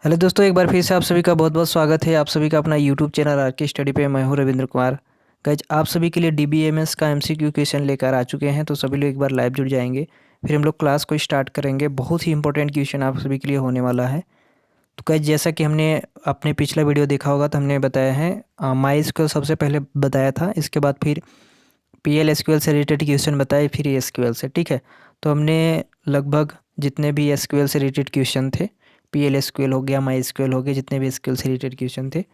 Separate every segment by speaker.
Speaker 1: Hello दोस्तों, एक बार फिर से आप सभी का बहुत बहुत स्वागत है। आप सभी का अपना यूट्यूब चैनल आर के स्टडी पे। मैं हूं रविंद्र कुमार। गाइज, आप सभी के लिए डीबीएमएस का एमसीक्यू क्वेश्चन लेकर आ चुके हैं, तो सभी लोग एक बार लाइव जुड़ जाएंगे। फिर हम लोग क्लास को स्टार्ट करेंगे। बहुत ही इंपॉर्टेंट क्वेश्चन आप सभी के लिए होने वाला है। तो गाइज, जैसा कि हमने अपने पिछला वीडियो देखा होगा, तो हमने बताया है माई एसक्यूएल सबसे पहले बताया था। इसके बाद फिर पीएल एसक्यूएल से रिलेटेड क्वेश्चन बताए, फिर एसक्यूएल से। ठीक है, तो हमने लगभग जितने भी एसक्यूएल से रिलेटेड क्वेश्चन थे, पीएल एसक्यूएल हो गया, माई एसक्यूएल हो गया, जितने भी एसक्यूएल से रिलेटेड क्वेश्चन थे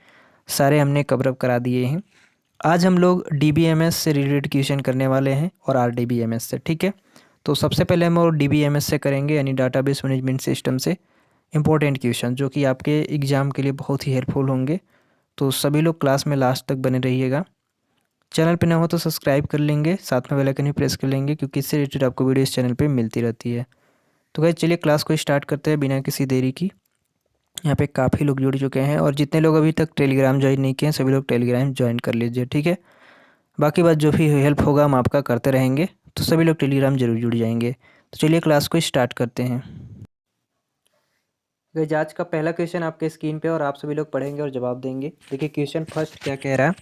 Speaker 1: सारे हमने कवर अप करा दिए हैं। आज हम लोग डीबीएमएस से रिलेटेड क्वेश्चन करने वाले हैं और आरडीबीएमएस से। ठीक है, तो सबसे पहले हम और डीबीएमएस से करेंगे, यानी डाटाबेस मैनेजमेंट सिस्टम से इंपॉर्टेंट क्वेश्चन जो कि आपके एग्ज़ाम के लिए बहुत ही हेल्पफुल होंगे। तो सभी लोग क्लास में लास्ट तक बने रहिएगा। चैनल पे ना हो तो सब्सक्राइब कर लेंगे, साथ में बेल आइकन भी प्रेस कर लेंगे, क्योंकि इससे रिलेटेड आपको वीडियो इस चैनल पे मिलती रहती है। तो गाइस, चलिए क्लास को स्टार्ट करते हैं बिना किसी देरी की। यहाँ पे काफ़ी लोग जुड़ चुके हैं, और जितने लोग अभी तक टेलीग्राम ज्वाइन नहीं किए हैं सभी लोग टेलीग्राम ज्वाइन कर लीजिए। ठीक है, बाकी बात जो भी हेल्प होगा हम आपका करते रहेंगे, तो सभी लोग टेलीग्राम जरूर जुड़ जाएंगे। तो चलिए क्लास को स्टार्ट करते हैं। गाइस, आज का पहला क्वेश्चन आपके स्क्रीन पे, और आप सभी लोग पढ़ेंगे और जवाब देंगे। देखिए क्वेश्चन फर्स्ट क्या कह रहा है।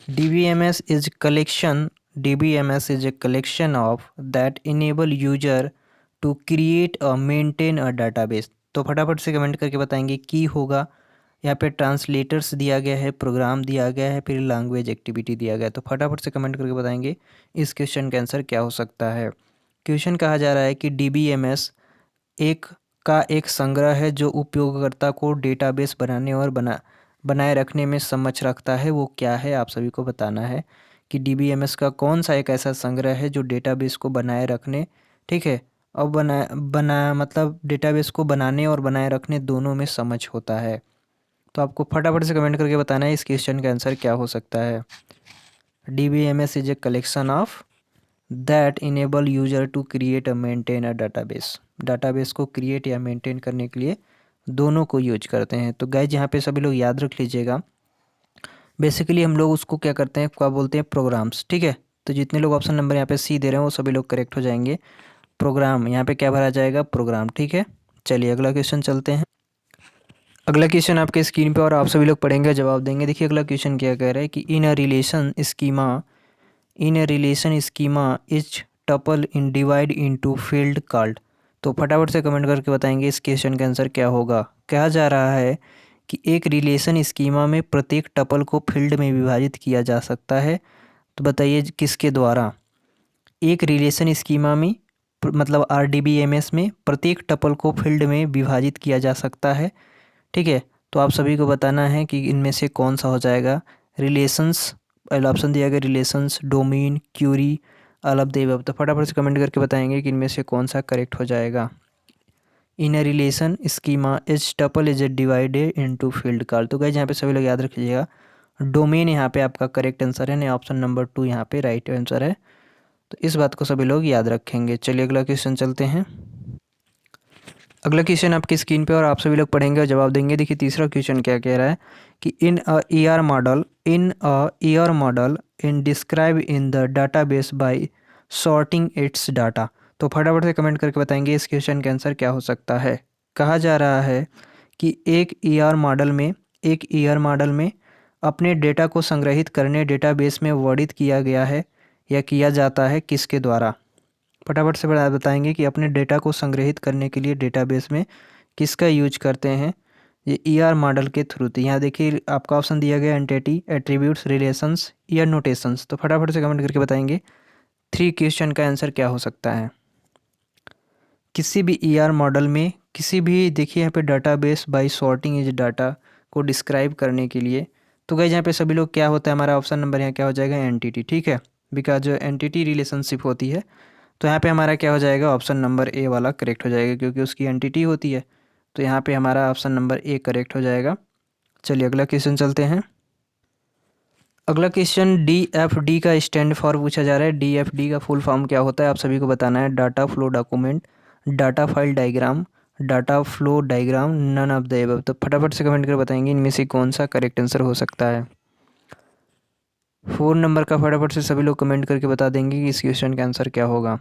Speaker 1: DBMS is collection DBMS is a collection of that enable user to create or maintain a database। तो फटाफट से कमेंट करके बताएंगे की होगा। यहाँ पे ट्रांसलेटर्स दिया गया है, प्रोग्राम दिया गया है, फिर लैंग्वेज एक्टिविटी दिया गया है। तो फटाफट से कमेंट करके बताएंगे इस क्वेश्चन का आंसर क्या हो सकता है। क्वेश्चन कहा जा रहा है कि डीबीएमएस एक संग्रह है जो उपयोगकर्ता को डेटाबेस बनाने और बनाए रखने में सक्षम रखता है। वो क्या है, आप सभी को बताना है कि डीबीएमएस का कौन सा एक ऐसा संग्रह है जो डेटाबेस को बनाए रखने, ठीक है, और बना मतलब डेटाबेस को बनाने और बनाए रखने दोनों में समझ होता है। तो आपको फटाफट से कमेंट करके बताना है इस क्वेश्चन का आंसर क्या हो सकता है। DBMS is a collection of that enable user to create a maintain a database. Database को क्रिएट या मेंटेन करने के लिए दोनों को यूज करते हैं। तो गाइज, यहाँ पे सभी लोग याद रख लीजिएगा, बेसिकली हम लोग उसको क्या करते हैं, क्या बोलते हैं, प्रोग्राम्स। ठीक है, तो जितने लोग ऑप्शन नंबर यहाँ पे सी दे रहे हैं वो सभी लोग करेक्ट हो जाएंगे। प्रोग्राम यहाँ पे क्या भरा जाएगा, प्रोग्राम। ठीक है, चलिए अगला क्वेश्चन चलते हैं। अगला क्वेश्चन आपके स्क्रीन पे, और आप सभी लोग पढ़ेंगे जवाब देंगे। देखिए अगला क्वेश्चन क्या कह रहा है कि in a relation schema is tuple in divide into field called. तो फटाफट से कमेंट करके बताएंगे इस क्वेश्चन का आंसर क्या होगा। कहा जा रहा है कि एक रिलेशन स्कीमा में प्रत्येक टपल को फील्ड में विभाजित किया जा सकता है। तो बताइए किसके द्वारा। एक रिलेशन स्कीमा में मतलब आरडीबीएमएस में प्रत्येक टपल को फील्ड में विभाजित किया जा सकता है। ठीक है, तो आप सभी को बताना है कि इनमें से कौन सा हो जाएगा। रिलेशंस, पहला ऑप्शन दिया गया relations, domain, query, all of the above. तो फटाफट से कमेंट करके बताएंगे कि इनमें से कौन सा करेक्ट हो जाएगा। In a relation schema each tuple is divided into field call. तो गाइस, यहाँ पे सभी लोग याद रखिएगा, डोमेन यहाँ पे आपका करेक्ट आंसर है, नहीं ऑप्शन नंबर 2 यहाँ पे राइट आंसर है। तो इस बात को सभी लोग याद रखेंगे। चलिए अगला क्वेश्चन चलते हैं। अगला क्वेश्चन आपकी स्क्रीन पे, और आप सभी लोग पढ़ेंगे और जवाब देंगे। देखिए तीसरा क्वेश्चन क्या कह रहा है कि in in describe in the database by sorting its data. तो फटाफट से कमेंट करके बताएंगे इस क्वेश्चन का आंसर क्या हो सकता है। कहा जा रहा है कि एक ईआर मॉडल में अपने डेटा को संग्रहित करने डेटाबेस में वर्णित किया गया है या किया जाता है किसके द्वारा। फटाफट से बताएंगे कि अपने डेटा को संग्रहित करने के लिए डेटाबेस में किसका यूज करते हैं। ये ईआर मॉडल के थ्रू। तो यहाँ देखिए आपका ऑप्शन दिया गया एंटिटी, एट्रीब्यूट्स, रिलेशंस या नोटेशंस। तो फटाफट से कमेंट करके बताएंगे 3 क्वेश्चन का आंसर क्या हो सकता है। किसी भी ईआर मॉडल में किसी भी, देखिए यहाँ पे database by sorting is data को डिस्क्राइब करने के लिए, तो गाइस यहाँ पे सभी लोग क्या होता है, हमारा ऑप्शन नंबर यहाँ क्या हो जाएगा, एंटिटी। ठीक है, बिकॉज जो एंटिटी रिलेशनशिप होती है, तो यहाँ पे हमारा क्या हो जाएगा, ऑप्शन नंबर ए वाला करेक्ट हो जाएगा, क्योंकि उसकी एंटिटी होती है। तो यहाँ पे हमारा ऑप्शन नंबर ए करेक्ट हो जाएगा। चलिए अगला क्वेश्चन चलते हैं। अगला क्वेश्चन DFD का स्टैंड फॉर पूछा जा रहा है। DFD का फुल फॉर्म क्या होता है आप सभी को बताना है। Data flow document, data file diagram, data flow diagram, none of the above. तो फटाफट से कमेंट कर बताएंगे इनमें से कौन सा करेक्ट आंसर हो सकता है। 4 नंबर का फटाफट से सभी लोग कमेंट करके बता देंगे कि इस क्वेश्चन का आंसर क्या होगा।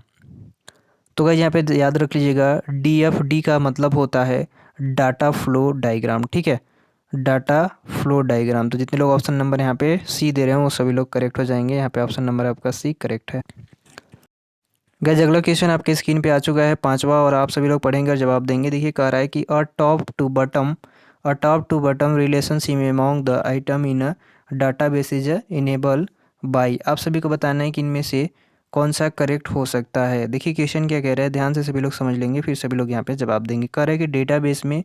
Speaker 1: तो गाइस यहाँ पे याद रख लीजिएगा, DFD का मतलब होता है डाटा फ्लो डायग्राम, ठीक है, डाटा फ्लो डायग्राम। तो जितने लोग ऑप्शन नंबर यहाँ पे सी दे रहे हैं वो सभी लोग करेक्ट हो जाएंगे। यहाँ पे ऑप्शन नंबर आपका सी करेक्ट है। गाइस अगला क्वेश्चन आपके स्क्रीन पे आ चुका है, पांचवा, और आप सभी लोग पढ़ेंगे और जवाब देंगे। देखिए कह रहा है कि a top to bottom relationship among the item in a database is enable by. आप सभी को बताना है कि इनमें से कौन सा करेक्ट हो सकता है। देखिए क्वेश्चन क्या कह रहा है, ध्यान से सभी लोग समझ लेंगे, फिर सभी लोग यहाँ पे जवाब देंगे। कह रहा है कि डेटाबेस में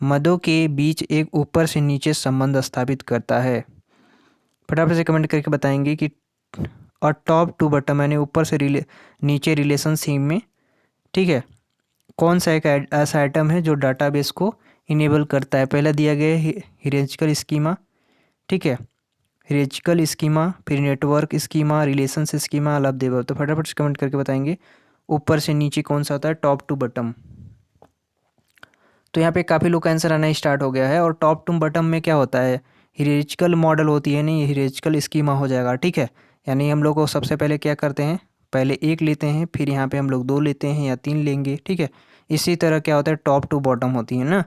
Speaker 1: मदों के बीच एक ऊपर से नीचे संबंध स्थापित करता है। फटाफट से कमेंट करके बताएंगे कि और टॉप टू बटम यानी ऊपर से नीचे रिलेशनशिप में, ठीक है, कौन सा एक ऐसा आइटम है जो डाटाबेस को इनेबल करता है। पहला दिया गया है हियरार्चिकल स्कीमा, ठीक है, हियरार्चिकल स्कीमा, फिर नेटवर्क स्कीमा, रिलेशंस स्कीमा, अलग देव। तो फटाफट से कमेंट करके बताएंगे ऊपर से नीचे कौन सा होता है, टॉप टू बटम। तो यहाँ पे काफ़ी लोग का आंसर आना स्टार्ट हो गया है। और टॉप टू बटम में क्या होता है, हियरार्चिकल मॉडल होती है, नहीं हियरार्चिकल स्कीमा हो जाएगा, ठीक है। यानी हम लोग को सबसे पहले क्या करते हैं, पहले एक लेते हैं, फिर यहाँ पे हम लोग दो लेते हैं या तीन लेंगे, ठीक है। इसी तरह क्या होता है, टॉप टू बॉटम होती है ना।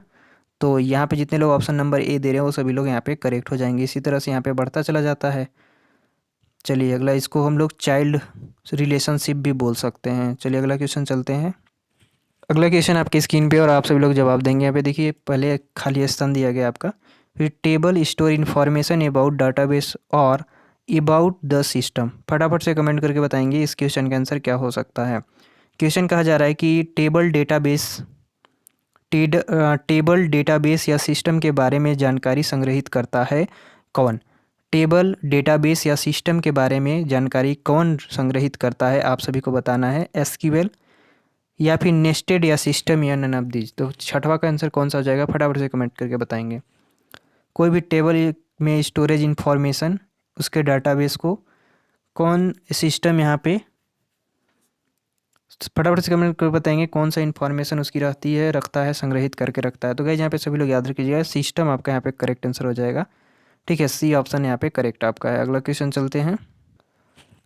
Speaker 1: तो यहाँ पे जितने लोग ऑप्शन नंबर ए दे रहे हैं वो सभी लोग यहाँ पे करेक्ट हो जाएंगे। इसी तरह से यहाँ पे बढ़ता चला जाता है। चलिए अगला, इसको हम लोग चाइल्ड रिलेशनशिप भी बोल सकते हैं। चलिए अगला क्वेश्चन चलते हैं। अगला क्वेश्चन आपकी स्क्रीन पे और आप सभी लोग जवाब देंगे। यहाँ पे देखिए पहले खाली स्थान दिया गया आपका, फिर table store information about database और अबाउट द सिस्टम। फटाफट से कमेंट करके बताएंगे इस क्वेश्चन का आंसर क्या हो सकता है। क्वेश्चन कहा जा रहा है कि टेबल डेटाबेस या सिस्टम के बारे में जानकारी संग्रहित करता है कौन। टेबल डेटाबेस या सिस्टम के बारे में जानकारी कौन संग्रहित करता है, आप सभी को बताना है। एसक्यूएल या फिर नेस्टेड या सिस्टम या नन ऑफ दीज। तो छठवा का आंसर कौन सा हो जाएगा, फटाफट से कमेंट करके बताएंगे। कोई भी टेबल में स्टोरेज इंफॉर्मेशन, उसके डाटाबेस को कौन सिस्टम यहाँ पे, फटाफट से कमेंट करके बताएंगे कौन सा इन्फॉर्मेशन उसकी रखता है, संग्रहित करके रखता है। तो गाइस यहाँ पे सभी लोग याद रखिएगा, सिस्टम आपका यहाँ पे करेक्ट आंसर हो जाएगा, ठीक है। सी ऑप्शन यहाँ पे करेक्ट आपका है। अगला क्वेश्चन चलते हैं।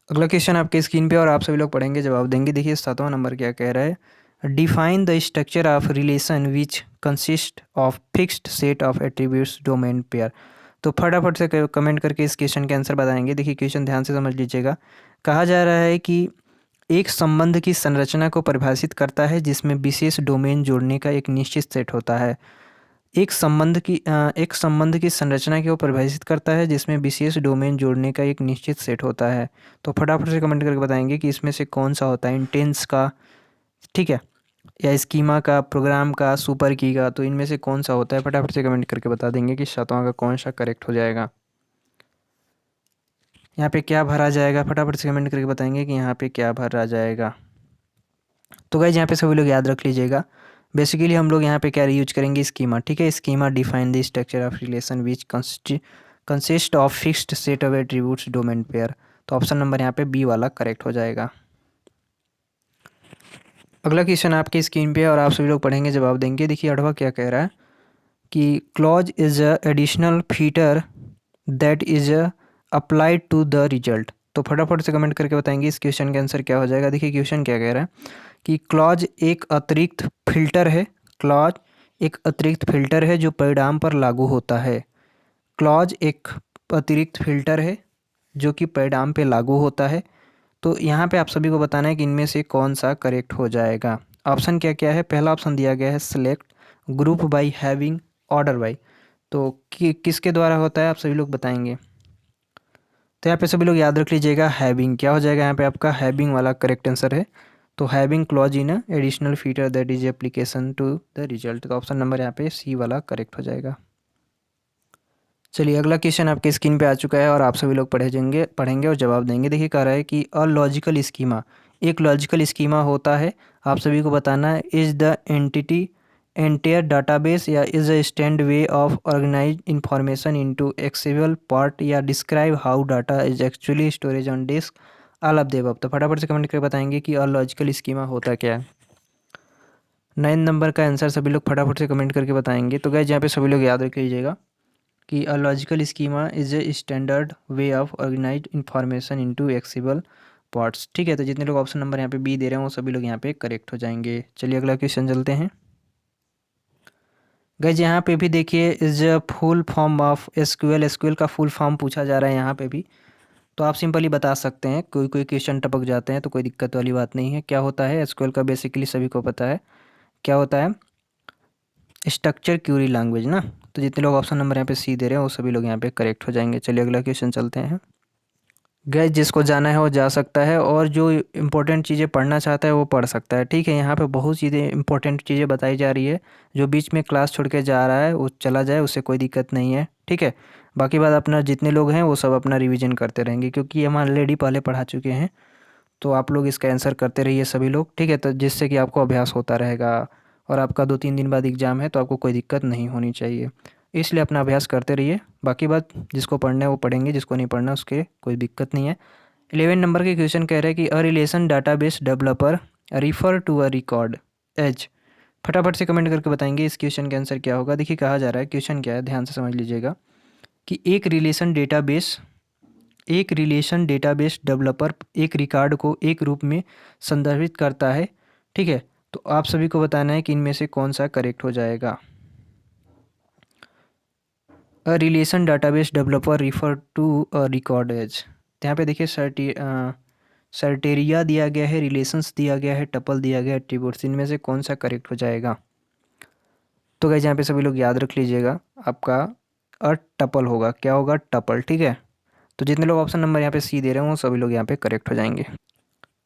Speaker 1: अगला क्वेश्चन आपके स्क्रीन पे और आप सभी लोग पढ़ेंगे जवाब देंगे। देखिए 7वां नंबर क्या कह रहा है, define the structure of relation which consist of fixed set of attributes domain pair. तो फटाफट से कमेंट करके इस क्वेश्चन के आंसर बताएंगे। देखिए क्वेश्चन ध्यान से समझ लीजिएगा। कहा जा रहा है कि एक संबंध की संरचना को परिभाषित करता है जिसमें विशेष डोमेन जोड़ने का एक निश्चित सेट होता है। एक संबंध की संरचना को परिभाषित करता है जिसमें विशेष डोमेन जोड़ने का एक निश्चित सेट होता है। तो फटाफट से कमेंट करके बताएंगे कि इसमें से कौन सा होता है, इंटेंस का, ठीक है, या स्कीमा का, प्रोग्राम का, सुपर की का। तो इनमें से कौन सा होता है, फटाफट से कमेंट करके बता देंगे कि 7वां का कौन सा करेक्ट हो जाएगा। यहाँ पे क्या भरा जाएगा, फटाफट से कमेंट करके बताएंगे कि यहाँ पे क्या भरा जाएगा। तो गाइस यहाँ पे सभी लोग याद रख लीजिएगा, बेसिकली हम लोग यहाँ पे क्या यूज करेंगे, स्कीमा, ठीक है। Schema define the structure of relation which consist of fixed set of attributes domain pair. तो ऑप्शन नंबर यहाँ पे बी वाला करेक्ट हो जाएगा। अगला क्वेश्चन आपके स्क्रीन पे और आप सभी लोग पढ़ेंगे जवाब देंगे। देखिए 8वां क्या कह रहा है कि clause is a additional feature that is applied to the result. तो फटाफट से कमेंट करके बताएंगे इस क्वेश्चन का आंसर क्या हो जाएगा। देखिए क्वेश्चन क्या कह रहा है कि क्लॉज एक अतिरिक्त फिल्टर है, क्लॉज एक अतिरिक्त फिल्टर है जो परिणाम पर लागू होता है। क्लॉज एक अतिरिक्त फिल्टर है जो कि परिणाम पे लागू होता है। तो यहाँ पे आप सभी को बताना है कि इनमें से कौन सा करेक्ट हो जाएगा। ऑप्शन क्या क्या है, पहला ऑप्शन दिया गया है select group by having order by. तो किसके द्वारा होता है, आप सभी लोग बताएंगे। तो यहाँ पे सभी लोग याद रख लीजिएगा, हैविंग क्या हो जाएगा, यहाँ पे आपका हैविंग वाला करेक्ट आंसर है। तो having clause in additional feature that is application to the result. तो ऑप्शन नंबर यहाँ पे सी वाला करेक्ट हो जाएगा। चलिए अगला क्वेश्चन आपके स्क्रीन पे आ चुका है और आप सभी लोग पढ़ेंगे और जवाब देंगे। देखिए कह रहा है कि अ लॉजिकल स्कीमा, एक लॉजिकल स्कीमा होता है, आप सभी को बताना है, is the entity entire database या is a stand way of organise information into accessible part या describe how data is actually storage on disk, all of the above. तो फटाफट से कमेंट करके बताएंगे कि अ लॉजिकल स्कीमा होता क्या है। 9 नंबर का आंसर सभी लोग फटाफट से कमेंट करके बताएंगे। तो गाइस यहाँ पे सभी लोग याद रख लीजिएगा कि a logical schema is a standard way of organized information into accessible parts. ठीक है, तो जितने लोग ऑप्शन नंबर यहाँ पे बी दे रहे हैं वो सभी लोग यहाँ पे करेक्ट हो जाएंगे। चलिए अगला क्वेश्चन चलते हैं। गाइज यहाँ पे भी देखिए is full form of SQL, SQL का फुल फॉर्म पूछा जा रहा है यहाँ पे भी। तो आप सिंपली बता सकते हैं, कोई कोई क्वेश्चन टपक जाते हैं तो कोई दिक्कत वाली बात नहीं है। क्या होता है एसक्यूएल का, बेसिकली सभी को पता है क्या होता है, स्ट्रक्चर क्यूरी लैंग्वेज ना। तो जितने लोग ऑप्शन नंबर यहाँ पे सी दे रहे हैं वो सभी लोग यहाँ पे करेक्ट हो जाएंगे। चलिए अगला क्वेश्चन चलते हैं। गैस जिसको जाना है वो जा सकता है और जो इंपॉर्टेंट चीज़ें पढ़ना चाहता है वो पढ़ सकता है। ठीक है, यहाँ पे बहुत चीज़ें इंपॉर्टेंट चीज़ें बताई जा रही है। जो बीच में क्लास छोड़ के जा रहा है वो चला जाए, उससे कोई दिक्कत नहीं है। ठीक है, बाकी बात अपना जितने लोग हैं वो सब अपना रिवीजन करते रहेंगे, क्योंकि हम ऑलरेडी पहले पढ़ा चुके हैं। तो आप लोग इसका आंसर करते रहिए सभी लोग। ठीक है, तो जिससे कि आपको अभ्यास होता रहेगा और आपका 2-3 दिन बाद एग्ज़ाम है तो आपको कोई दिक्कत नहीं होनी चाहिए। इसलिए अपना अभ्यास करते रहिए। बाकी बात जिसको पढ़ना है वो पढ़ेंगे, जिसको नहीं पढ़ना उसके कोई दिक्कत नहीं है। 11 नंबर के क्वेश्चन कह रहे हैं कि a relation database developer refer to a record as. फटाफट से कमेंट करके बताएंगे इस क्वेश्चन का आंसर क्या होगा। देखिए कहा जा रहा है, क्वेश्चन क्या है ध्यान से समझ लीजिएगा, कि एक रिलेशन डेटाबेस डेवलपर एक रिकॉर्ड को एक रूप में संदर्भित करता है। ठीक है, तो आप सभी को बताना है कि इनमें से कौन सा करेक्ट हो जाएगा। A relation database developer refer to a record as. तो यहाँ पे देखिए सर्टेरिया दिया गया है, रिलेशंस दिया गया है, टपल दिया गया है, एट्रीब्यूट्स। इनमें से कौन सा करेक्ट हो जाएगा। तो गाइस यहाँ पे सभी लोग याद रख लीजिएगा, आपका अ टपल होगा। क्या होगा, टपल। ठीक है, तो जितने लोग ऑप्शन नंबर यहाँ पे सी दे रहे हैं वो सभी लोग यहाँ पे करेक्ट हो जाएंगे।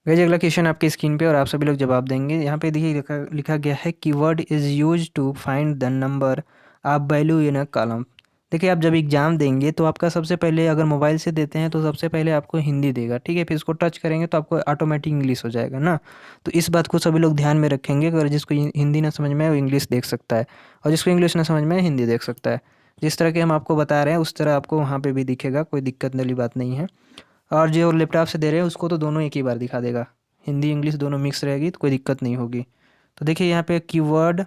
Speaker 1: गाइस अगला क्वेश्चन आपकी स्क्रीन पे और आप सभी लोग जवाब देंगे। यहाँ पे देखिए लिखा गया है keyword is use to find the number of value in a column. देखिए आप जब एग्जाम देंगे तो आपका सबसे पहले, अगर मोबाइल से देते हैं तो सबसे पहले आपको हिंदी देगा। ठीक है, फिर इसको टच करेंगे तो आपको ऑटोमेटिक इंग्लिश हो जाएगा ना। तो इस बात को सभी लोग ध्यान में रखेंगे। अगर जिसको हिंदी ना समझ में आए वो इंग्लिश देख सकता है, और जिसको इंग्लिश ना समझ में आए हिंदी देख सकता है। जिस तरह के हम आपको बता रहे हैं उस तरह आपको वहाँ पे भी दिखेगा, कोई दिक्कत वाली बात नहीं है। और जो लैपटॉप से दे रहे हैं उसको तो दोनों एक ही बार दिखा देगा, हिंदी इंग्लिश दोनों मिक्स रहेगी तो कोई दिक्कत नहीं होगी। तो देखिए यहाँ पे keyword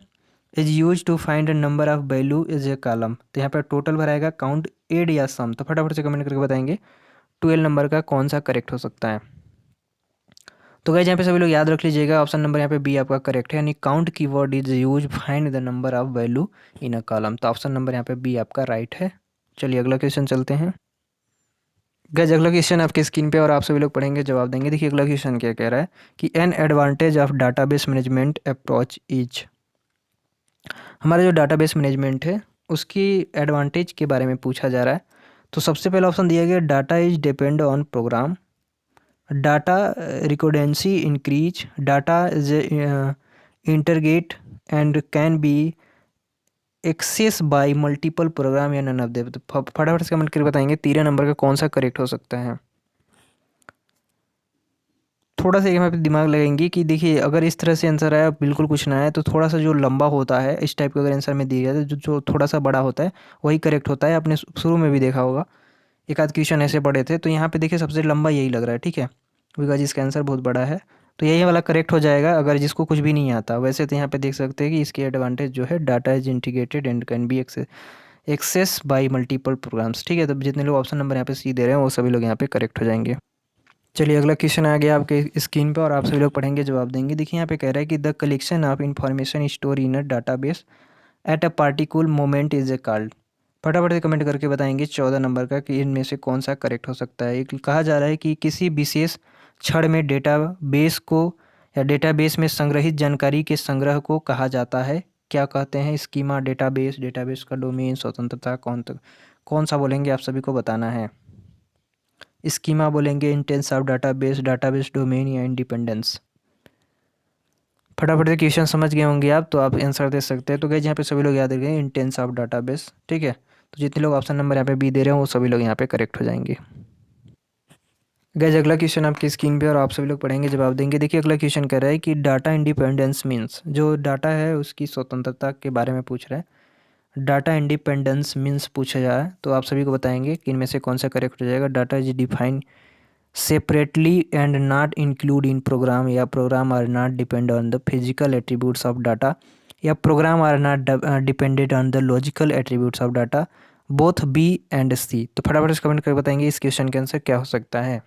Speaker 1: is use to find a number of value is a column. तो यहाँ पे टोटल भराएगा, काउंट, एड या सम। तो फटाफट से कमेंट करके बताएंगे 12 नंबर का कौन सा करेक्ट हो सकता है। तो गाइस यहाँ पे सभी लोग याद रख लीजिएगा, ऑप्शन नंबर यहाँ पे बी आपका करेक्ट है, यानी count keyword is use find the number of value in a column. तो ऑप्शन नंबर यहाँ पे बी आपका राइट है। चलिए अगला क्वेश्चन चलते हैं। गाइस अगला क्वेश्चन आपके स्क्रीन पे और आप सभी लोग पढ़ेंगे, जवाब देंगे। देखिए अगला क्वेश्चन क्या कह रहा है कि an advantage of database management approach is. हमारा जो डाटाबेस मैनेजमेंट है उसकी एडवांटेज के बारे में पूछा जा रहा है। तो सबसे पहला ऑप्शन दिया गया, data is depend on program, data redundancy increase, data is integrate and can be access by multiple program या नन ऑफ देम। तो फटाफट से कमेंट करके बताएंगे 13 नंबर का कौन सा करेक्ट हो सकता है। थोड़ा सा यहाँ पे दिमाग लगाएंगे कि देखिए अगर इस तरह से आंसर आया, बिल्कुल कुछ ना आया, तो थोड़ा सा जो लंबा होता है इस टाइप का अगर आंसर में दिया जाए तो जो थोड़ा सा बड़ा होता है वही करेक्ट होता है। आपने शुरू में भी देखा होगा, एक आध क्वेश्चन ऐसे पढ़े थे। तो यहाँ पे देखिए सबसे लंबा यही लग रहा है। ठीक है, बिकॉज इसका आंसर बहुत बड़ा है, तो यही वाला करेक्ट हो जाएगा अगर जिसको कुछ भी नहीं आता। वैसे तो यहाँ पे देख सकते हैं कि इसकी एडवांटेज जो है, data is integrated and can be access by multiple programs. ठीक है, तो जितने लोग ऑप्शन नंबर यहाँ पे सी दे रहे हैं वो सभी लोग यहाँ पे करेक्ट हो जाएंगे। चलिए अगला क्वेश्चन आ गया आपके स्क्रीन पे और आप सभी लोग पढ़ेंगे, जवाब देंगे। देखिए यहाँ पे कह रहा है कि the collection of information store in a database at a particular moment is a called. फटाफट से कमेंट करके बताएंगे 14 नंबर का कि इनमें से कौन सा करेक्ट हो सकता है। एक कहा जा रहा है कि किसी विशेष क्षण में डेटाबेस को या डेटाबेस में संग्रहित जानकारी के संग्रह को कहा जाता है। क्या कहते हैं, स्कीमा, डेटाबेस, डेटाबेस का डोमेन, स्वतंत्रता, कौन सा बोलेंगे आप सभी को बताना है। स्कीमा बोलेंगे, intense of database, database domain या इंडिपेंडेंस। फटाफट से क्वेश्चन समझ गए होंगे आप, तो आप आंसर दे सकते हैं। तो गाइस यहाँ पे सभी लोग याद रखेंगे इंटेंस ऑफ डाटाबेस। ठीक है, तो जितने लोग ऑप्शन नंबर यहाँ पे बी दे रहे हैं वो सभी लोग यहाँ पे करेक्ट हो जाएंगे। गाइस अगला क्वेश्चन आपकी स्क्रीन पे और आप सभी लोग पढ़ेंगे, जवाब देंगे। देखिए अगला क्वेश्चन कह रहा है कि डाटा इंडिपेंडेंस मीन्स, जो डाटा है उसकी स्वतंत्रता के बारे में पूछ रहा है। डाटा इंडिपेंडेंस मीन्स पूछा जा रहा है, तो आप सभी को बताएंगे कि इनमें से कौन सा करेक्ट हो जाएगा। Data is defined separately and not include in program, या program are not depend on the physical attributes of data, या program are not depended on the logical attributes of data, both B and C. तो फटाफट से comment करके बताएंगे इस question के answer क्या हो सकता है।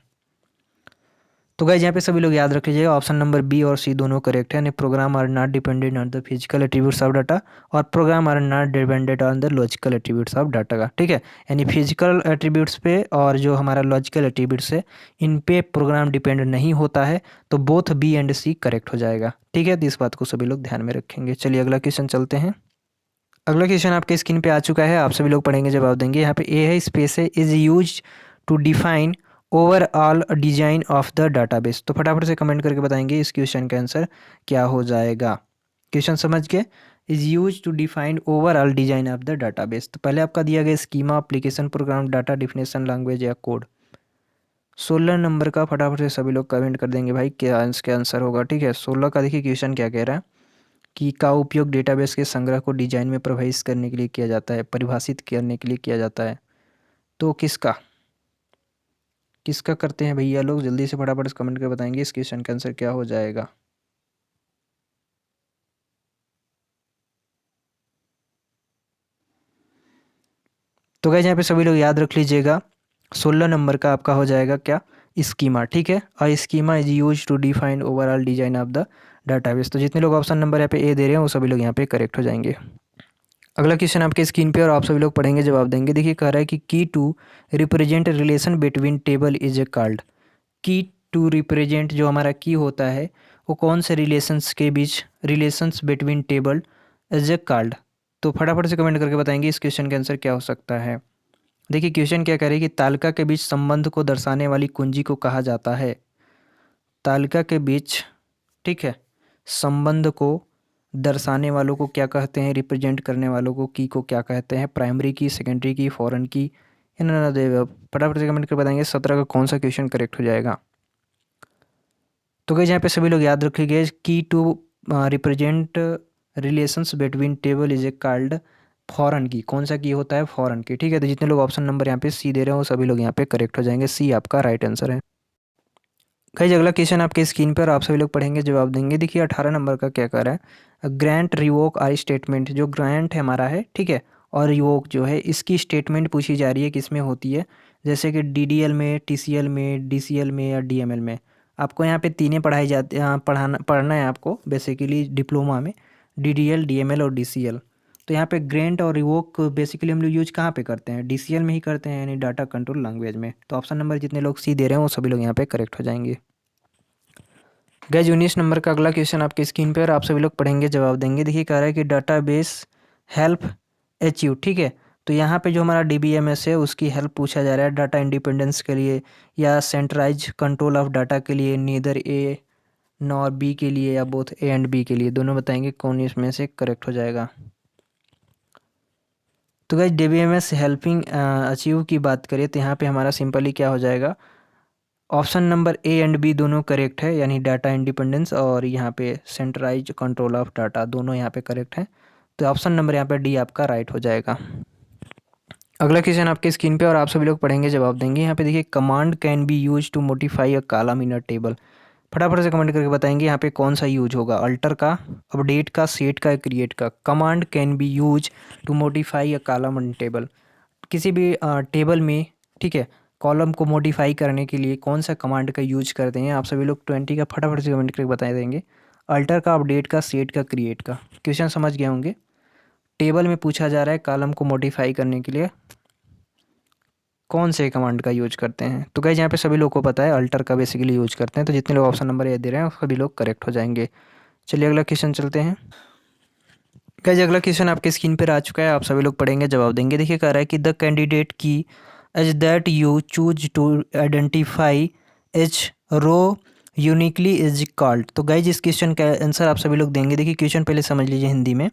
Speaker 1: तो गाइज यहाँ पे सभी लोग याद रख लीजिएगा, ऑप्शन नंबर बी और सी दोनों करेक्ट है, यानी program are not dependent on the physical attributes of data और program are not dependent on the logical attributes of data का। ठीक है, यानी फिजिकल एट्रीब्यूट्स पे और जो हमारा लॉजिकल एट्रीब्यूट्स है इन पे प्रोग्राम डिपेंड नहीं होता है, तो both B and C correct हो जाएगा। ठीक है, तो इस बात को सभी लोग ध्यान में रखेंगे। चलिए अगला क्वेश्चन चलते हैं। अगला क्वेश्चन आपके स्क्रीन पे आ चुका है, आप सभी लोग पढ़ेंगे जवाब देंगे। यहाँ पे ए है, स्पेस है, is use to define overall design of the database. तो फटाफट से कमेंट करके बताएंगे इस क्वेश्चन का आंसर क्या हो जाएगा। क्वेश्चन समझ गए, is use to define overall design of the database. तो पहले आपका दिया गया schema, application, program, data definition, language या कोड। 16 नंबर का फटाफट से सभी लोग कमेंट कर देंगे भाई क्या इसका आंसर होगा। ठीक है, 16 का देखिए क्वेश्चन क्या कह रहा है कि का उपयोग डेटाबेस के संग्रह को डिजाइन में प्रभावित करने के लिए किया जाता है, परिभाषित करने के लिए किया जाता है। तो किसका किसका करते हैं भैया लोग, जल्दी से फटाफट कमेंट कर बताएंगे इस क्वेश्चन का आंसर क्या हो जाएगा। तो गाइस यहाँ पे सभी लोग याद रख लीजिएगा, 16 नंबर का आपका हो जाएगा क्या, स्कीमा। ठीक है, और schema is use to define overall design of the database. तो जितने लोग ऑप्शन नंबर यहाँ पे ए दे रहे हैं वो सभी लोग यहाँ पे करेक्ट हो जाएंगे। अगला क्वेश्चन आपके स्क्रीन पे और आप सभी लोग पढ़ेंगे जवाब देंगे। देखिए कह रहा है कि key to represent relation between table is a called. Key to represent जो हमारा की होता है वो कौन से रिलेशंस के बीच, relations between table is a called. तो फटाफट से कमेंट करके बताएंगे इस क्वेश्चन का आंसर क्या हो सकता है। देखिए क्वेश्चन क्या कह रही है कि तालिका के बीच संबंध को दर्शाने वाली कुंजी को कहा जाता है। तालिका के बीच, ठीक है, संबंध को दर्शाने वालों को क्या कहते हैं, रिप्रेजेंट करने वालों को की को क्या कहते हैं, प्राइमरी की, सेकेंडरी की, फॉरेन की, फटाफट से कमेंट कर बताएंगे 17 का कौन सा क्वेश्चन करेक्ट हो जाएगा। तो गाइस यहाँ पे सभी लोग याद रखिए, key to represent relations between table is a called foreign key. कौन सा की होता है, फॉरेन की। ठीक है, तो जितने लोग ऑप्शन नंबर यहाँ पे सी दे रहे हैं वो सभी लोग यहाँ पे करेक्ट हो जाएंगे, सी आपका राइट आंसर है। गाइस अगला क्वेश्चन आपके स्क्रीन पर आप सभी लोग पढ़ेंगे जवाब देंगे। देखिए 18 नंबर का क्या कर रहा है, ग्रांट रिवोक आर स्टेटमेंट। जो ग्रांट है हमारा है, ठीक है, और रिवोक जो है इसकी स्टेटमेंट पूछी जा रही है, किस में होती है, जैसे कि डीडीएल में, टीसीएल में, डीसीएल में या डीएमएल में। आपको यहाँ पे तीनों पढ़ाई जाती पढ़ना है आपको बेसिकली डिप्लोमा में, डीडीएल, डीएमएल और डीसीएल। तो यहाँ पे ग्रांट और रिवोक बेसिकली हम लोग यूज कहाँ पे करते हैं, डीसीएल में ही करते हैं, यानी डाटा कंट्रोल लैंग्वेज में। तो ऑप्शन नंबर जितने लोग सी दे रहे हैं वो सभी लोग यहाँ पे करेक्ट हो जाएंगे। गाइस 19 नंबर का अगला क्वेश्चन आपके स्क्रीन पे और आप सभी लोग पढ़ेंगे जवाब देंगे। देखिए कह रहा है कि डाटाबेस हेल्प अचीव। ठीक है, तो यहाँ पे जो हमारा डीबीएमएस है उसकी हेल्प पूछा जा रहा है डाटा इंडिपेंडेंस के लिए या सेंट्रलाइज कंट्रोल ऑफ डाटा के लिए, नीदर ए नॉर बी के लिए या बोथ ए एंड बी के लिए। दोनों बताएंगे कौन इसमें से करेक्ट हो जाएगा। तो गाइस डीबीएमएस हेल्पिंग अचीव की बात करें तो यहाँ पे हमारा सिंपली क्या हो जाएगा, option number A and B दोनों करेक्ट है, यानी डाटा इंडिपेंडेंस और यहाँ पे सेंट्रलाइज कंट्रोल ऑफ डाटा दोनों यहाँ पे करेक्ट है। तो ऑप्शन नंबर यहाँ पे डी आपका राइट हो जाएगा। अगला क्वेश्चन आपके स्क्रीन पे और आप सभी लोग पढ़ेंगे जवाब देंगे। यहाँ पे देखिए command can be use to modify a column in a table. फटाफट से कमेंट करके बताएंगे यहाँ पे कौन सा यूज होगा, अल्टर का, अपडेट का, सेट का, क्रिएट का। Command can be use to modify a column in table. किसी भी टेबल में, ठीक है, कॉलम को मॉडिफाई करने के लिए कौन सा कमांड का यूज करते हैं, आप सभी लोग 20 का फटाफट से कमेंट करके बता देंगे। अल्टर का, अपडेट का, सेट का, क्रिएट का। क्वेश्चन समझ गए होंगे, टेबल में पूछा जा रहा है कॉलम को मॉडिफाई करने के लिए कौन से कमांड का यूज करते हैं। तो गाइस यहाँ पे सभी लोग को पता है अल्टर का बेसिकली यूज करते हैं। तो जितने लोग ऑप्शन नंबर ये दे रहे हैं सभी लोग करेक्ट हो जाएंगे। चलिए अगला क्वेश्चन चलते हैं। गाइस अगला क्वेश्चन आपके स्क्रीन पर आ चुका है, आप सभी लोग पढ़ेंगे जवाब देंगे। देखिए कह रहा है कि the candidate key age that you choose to identify each row uniquely is called. तो गाइज इस क्वेश्चन का आंसर आप सभी लोग देंगे। देखिए क्वेश्चन पहले समझ लीजिए हिंदी में।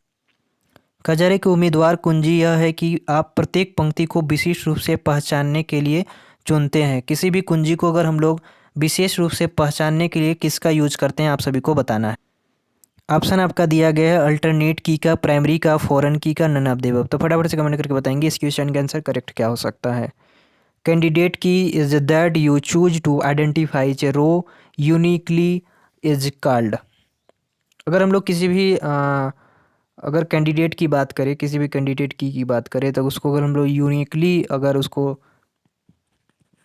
Speaker 1: कहा जा रहा है कि उम्मीदवार कुंजी यह है कि आप प्रत्येक पंक्ति को विशिष्ट रूप से पहचानने के लिए चुनते हैं। किसी भी कुंजी को अगर हम लोग विशेष रूप से पहचानने के लिए किसका यूज करते हैं आप सभी को बताना है। ऑप्शन आपका दिया गया है अल्टरनेट की का, प्राइमरी का, फॉरेन की का, नन ऑफ द अबव। तो फटाफट से कमेंट करके बताएंगे इस क्वेश्चन का आंसर करेक्ट क्या हो सकता है। Candidate key is that you choose to identify a row uniquely is called. अगर हम लोग किसी भी अगर कैंडिडेट की बात करें, किसी भी कैंडिडेट की बात करें तो उसको अगर हम लोग यूनिकली अगर उसको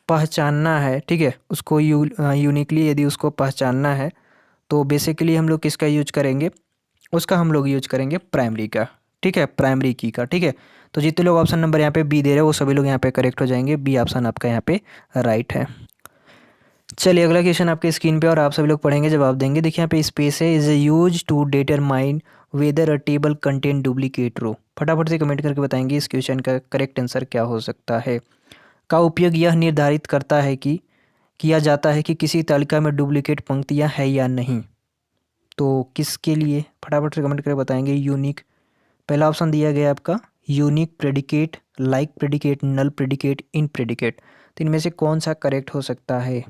Speaker 1: पहचानना है, ठीक है, उसको यूनिकली यदि उसको पहचानना है तो बेसिकली हम लोग किसका यूज करेंगे, उसका हम लोग यूज करेंगे प्राइमरी का, ठीक है, प्राइमरी की का, ठीक है। तो जितने लोग ऑप्शन नंबर यहाँ पे बी दे रहे हैं वो सभी लोग यहाँ पे करेक्ट हो जाएंगे, बी ऑप्शन आपका यहाँ पे राइट है। चलिए अगला क्वेश्चन आपके स्क्रीन पे और आप सभी लोग पढ़ेंगे जवाब देंगे। देखिए यहाँ पे स्पेस है, is use to determine whether a table contain duplicate row. फटाफट से कमेंट करके बताएंगे इस क्वेश्चन का करेक्ट आंसर क्या हो सकता है। का उपयोग यह निर्धारित करता है कि किया जाता है कि किसी तालिका में डुप्लीकेट पंक्तियाँ है या नहीं। तो किसके लिए, फटाफट से कमेंट करके बताएंगे। यूनिक, पहला ऑप्शन दिया गया आपका यूनिक प्रेडिकेट, लाइक प्रेडिकेट, नल प्रेडिकेट, इन प्रेडिकेट। तो इनमें से कौन सा करेक्ट हो सकता है,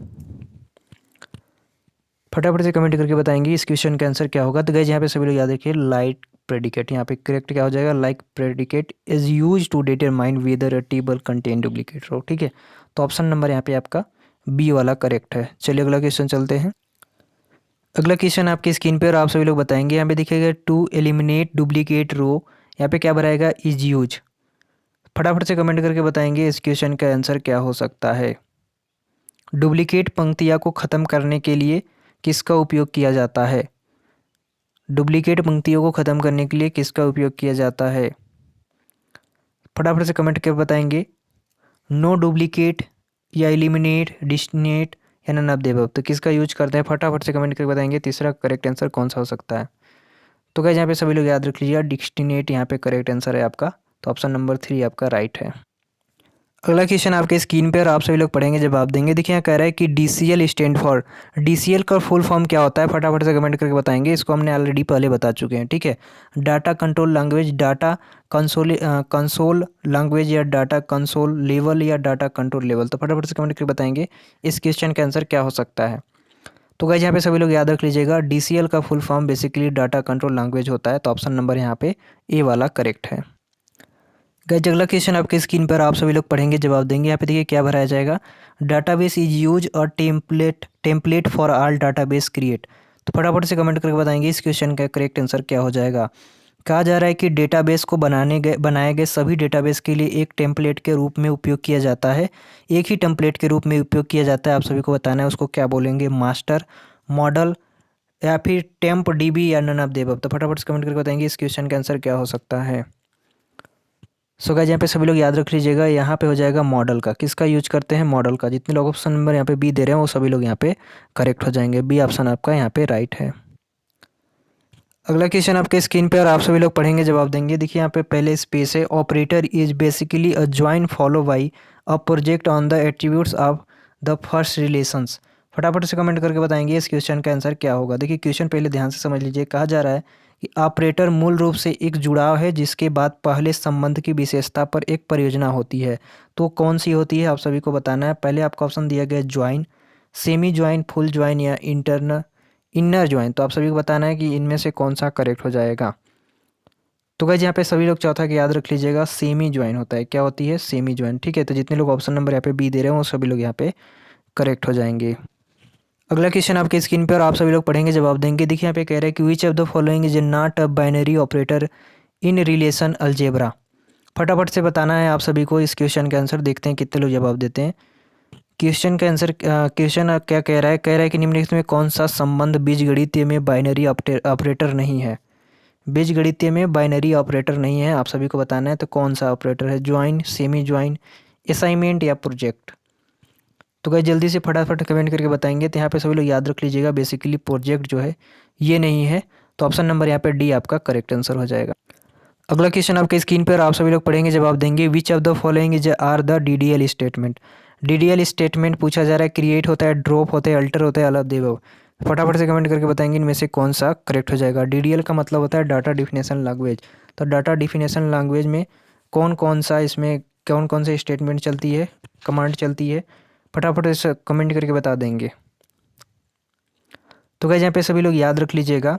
Speaker 1: फटाफट से कमेंट करके बताएंगे इस क्वेश्चन का आंसर क्या होगा। तो गाइस यहाँ पे सभी लोग याद रखिए लाइक प्रेडिकेट, यहाँ पे करेक्ट क्या हो जाएगा, like predicate is use to determine whether a table contain duplicate row, ठीक है। तो ऑप्शन नंबर यहाँ पे आपका बी वाला करेक्ट है। चलिए अगला क्वेश्चन चलते हैं। अगला क्वेश्चन आपके स्क्रीन पे और आप सभी लोग बताएंगे। यहाँ पे देखिएगा टू एलिमिनेट डुप्लीकेट रो, यहाँ पे क्या बनाएगा, इज यूज। फटाफट से कमेंट करके बताएंगे इस क्वेश्चन का आंसर क्या हो सकता है। डुप्लीकेट पंक्तियाँ को ख़त्म करने के लिए किसका उपयोग किया जाता है, डुप्लीकेट पंक्तियों को ख़त्म करने के लिए किसका उपयोग किया जाता है। फटाफट से कमेंट करके बताएंगे नो डुप्लीकेट या एलिमिनेट, डिस्टिनेट या नन ऑफ द अबव। तो किसका यूज करते हैं, फटाफट से कमेंट करके बताएंगे तीसरा करेक्ट आंसर कौन सा हो सकता है। तो गाइस यहाँ पे सभी लोग याद रख लीजिए डिस्टिनेट यहाँ पे करेक्ट आंसर है आपका। तो ऑप्शन नंबर 3 आपका राइट है। अगला क्वेश्चन आपके स्क्रीन पे और आप सभी लोग पढ़ेंगे जवाब देंगे। देखिए यहाँ कह रहा है कि DCL स्टैंड फॉर, DCL का फुल फॉर्म क्या होता है, फटाफट से कमेंट करके बताएंगे। इसको हमने ऑलरेडी पहले बता चुके हैं, ठीक है। Data control language, data console language, या डाटा कंसोल लेवल, या डाटा कंट्रोल लेवल। तो फटाफट से कमेंट करके बताएंगे इस क्वेश्चन का आंसर क्या हो सकता है। तो गाइस यहाँ पे सभी लोग याद रख लीजिएगा DCL का full form basically data control language होता है। तो ऑप्शन नंबर यहाँ पे ए वाला करेक्ट है। गाइस अगला क्वेश्चन आपके स्क्रीन पर आप सभी लोग पढ़ेंगे जवाब देंगे। यहाँ पे देखिए क्या भराया जाएगा, डाटाबेस इज यूज और template for all database create. तो फटाफट से कमेंट करके बताएंगे इस क्वेश्चन का करेक्ट आंसर क्या हो जाएगा। कहा जा रहा है कि डेटाबेस को बनाए गए सभी डेटाबेस के लिए एक टेम्पलेट के रूप में उपयोग किया जाता है, एक ही टेम्पलेट के रूप में उपयोग किया जाता है। आप सभी को बताना है उसको क्या बोलेंगे, मास्टर, मॉडल, या फिर टेम्प DB, या नन ऑफ द अबव। तो फटाफट से कमेंट करके बताएंगे इस क्वेश्चन का आंसर क्या हो सकता है। सो गाइस यहाँ पे सभी लोग याद रख लीजिएगा, यहाँ पे हो जाएगा मॉडल का। किसका यूज करते हैं, मॉडल का। जितने लोग ऑप्शन नंबर यहाँ पे बी दे रहे हैं वो सभी लोग यहाँ पे करेक्ट हो जाएंगे, बी ऑप्शन आपका यहाँ पे राइट है। अगला क्वेश्चन आपके स्क्रीन पे और आप सभी लोग पढ़ेंगे जवाब देंगे। देखिए यहाँ पे पहले स्पेस है, operator is basically a join follow by a project on the attributes of the first relations. फटाफट से कमेंट करके बताएंगे इस क्वेश्चन का आंसर क्या होगा। देखिए क्वेश्चन पहले ध्यान से समझ लीजिए। कहा जा रहा है कि ऑपरेटर मूल रूप से एक जुड़ाव है जिसके बाद पहले संबंध की विशेषता पर एक परियोजना होती है। तो कौन सी होती है आप सभी को बताना है। पहले आपका ऑप्शन दिया गया join, semi join, full join, या इनर ज्वाइन। तो आप सभी को बताना है कि इनमें से कौन सा करेक्ट हो जाएगा। तो गाइस यहाँ पे सभी लोग चौथा की याद रख लीजिएगा, सेमी ज्वाइन होता है। क्या होती है, सेमी ज्वाइन, ठीक है। तो जितने लोग ऑप्शन नंबर यहाँ पे बी दे रहे हैं वो सभी लोग यहाँ पे करेक्ट हो जाएंगे। अगला क्वेश्चन आपके स्क्रीन पे और आप सभी लोग पढ़ेंगे जवाब देंगे। देखिए यहाँ पे कह रहे हैं कि विच of the following is not a binary operator in relation algebra. फटाफट से बताना है आप सभी को इस क्वेश्चन का आंसर। देखते हैं कितने लोग जवाब देते हैं। क्वेश्चन का आंसर, क्वेश्चन क्या कह रहा है, कह रहा है कि निम्नलिखित में कौन सा संबंध बीजगणितीय में बाइनरी ऑपरेटर नहीं है। बीजगणितीय में बाइनरी ऑपरेटर नहीं है, आप सभी को बताना है। तो कौन सा ऑपरेटर है, ज्वाइन, सेमी ज्वाइन, असाइनमेंट, या प्रोजेक्ट। तो गाइस जल्दी से फटाफट कमेंट करके बताएंगे। तो यहाँ पे सभी लोग याद रख लीजिएगा बेसिकली प्रोजेक्ट जो है ये नहीं है। तो ऑप्शन नंबर यहाँ पे डी आपका करेक्ट आंसर हो जाएगा। अगला क्वेश्चन आपके स्क्रीन पर आप सभी लोग पढ़ेंगे जवाब देंगे। Which of the following is are the DDL statement. DDL statement पूछा जा रहा है, क्रिएट होता है, ड्रॉप होता है, अल्टर होता है, ऑल ऑफ द अबव। फटाफट से कमेंट करके बताएंगे इनमें से कौन सा करेक्ट हो जाएगा। DDL का मतलब होता है डाटा डिफिनेशन लैंग्वेज। तो डाटा डिफिनेशन लैंग्वेज में कौन कौन सा, इसमें कौन कौन से स्टेटमेंट चलती है, कमांड चलती है, फटाफट से कमेंट करके बता देंगे। तो गाइस यहाँ पे सभी लोग याद रख लीजिएगा,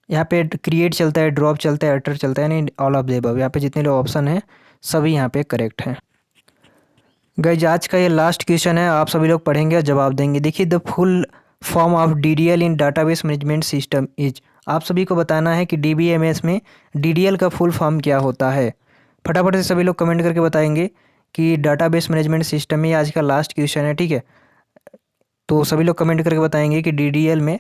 Speaker 1: यहाँ पे क्रिएट चलता है, ड्रॉप चलता है, अल्टर चलता है, नहीं ऑल ऑफ द अबव। यहाँ पे जितने लोग ऑप्शन हैं सभी यहाँ पे करेक्ट हैं। गाइस आज का ये लास्ट क्वेश्चन है, आप सभी लोग पढ़ेंगे और जवाब देंगे। देखिए the full form of DDL in database management system is. आप सभी को बताना है कि DBMS में DDL का फुल फॉर्म क्या होता है। फटाफट से सभी लोग कमेंट करके बताएंगे कि डाटाबेस मैनेजमेंट सिस्टम में आज का लास्ट क्वेश्चन है, ठीक है। तो सभी लोग कमेंट करके बताएंगे कि डीडीएल में,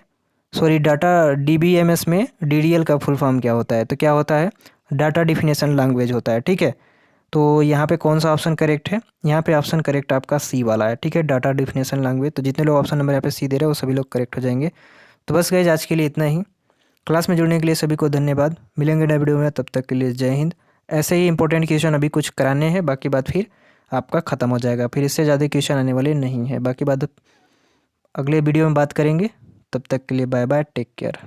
Speaker 1: सॉरी डाटा डीबीएमएस में डीडीएल का फुल फॉर्म क्या होता है। तो क्या होता है, डाटा डिफिनेशन लैंग्वेज होता है, ठीक है। तो यहाँ पे कौन सा ऑप्शन करेक्ट है, यहाँ पे ऑप्शन करेक्ट आपका सी वाला है, ठीक है, डाटा डिफिनेशन लैंग्वेज। तो जितने लोग ऑप्शन नंबर यहाँ पे सी दे रहे हैं वो सभी लोग करेक्ट हो जाएंगे। तो बस गाइस आज के लिए इतना ही। क्लास में जुड़ने के लिए सभी को धन्यवाद। मिलेंगे नए वीडियो में, तब तक के लिए जय हिंद। ऐसे ही इंपॉर्टेंट क्वेश्चन अभी कुछ कराने हैं, बाकी बात फिर आपका ख़त्म हो जाएगा, फिर इससे ज़्यादा क्वेश्चन आने वाले नहीं है। बाकी बात अगले वीडियो में बात करेंगे। तब तक के लिए बाय बाय, टेक केयर।